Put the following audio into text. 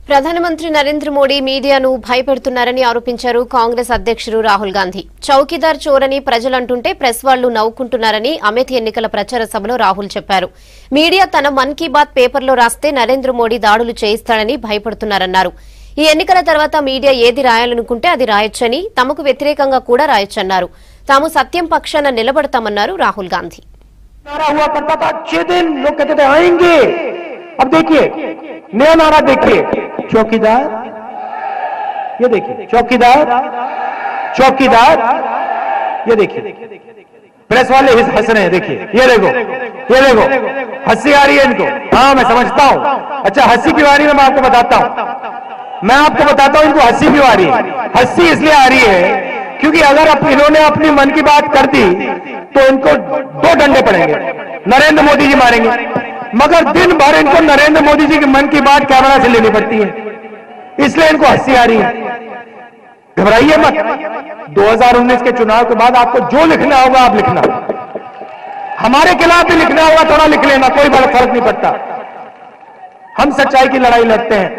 ప్రధానమంత్రి నరేంద్ర మోడీ మీడియాను భయపెడుతున్నారని ఆరోపించారు కాంగ్రెస్ అధ్యక్షుడు రాహుల్ గాంధీ. చౌకీదార్ చోరని ప్రజలంటుంటే ప్రెస్ వాళ్లు నవ్వుకుంటున్నారని అమేథీ ఎన్నికల ప్రచార సభలో రాహుల్ చెప్పారు. మీడియా తన మన్ కీ బాత్ పేపర్లో రాస్తే నరేంద్ర మోడీ దాడులు చేయిస్తాడని భయపడుతున్నారన్నారు. ఈ ఎన్నికల తర్వాత మీడియా ఏది రాయాలనుకుంటే అది రాయొచ్చని, తమకు వ్యతిరేకంగా కూడా రాయొచ్చన్నారు. తాము సత్యం పక్షాన నిలబడతామన్నారు రాహుల్ గాంధీ. अब देखिए नया नारा देखिए, चौकीदार, ये देखिए चौकीदार चौकीदार, ये देखिए प्रेस वाले हंस रहे हैं, देखिए ये देखो हंसी आ रही है इनको। हाँ मैं समझता हूं, अच्छा हंसी क्यों आ रही है मैं आपको बताता हूं, इनको हंसी क्यों आ रही है। हंसी इसलिए आ रही है क्योंकि अगर इन्होंने अपनी मन की बात कर दी तो इनको 2 डंडे पड़ेंगे, नरेंद्र मोदी जी मारेंगे, मगर दिन भर इनको नरेंद्र मोदी जी की मन की बात कैमरा से लेनी पड़ती है, इसलिए इनको हंसी आ रही है। घबराइए मत, 2019 के चुनाव के बाद आपको जो लिखना होगा आप लिखना, हमारे खिलाफ भी लिखना होगा थोड़ा लिख लेना, कोई बड़ा फर्क नहीं पड़ता। हम सच्चाई की लड़ाई लड़ते हैं।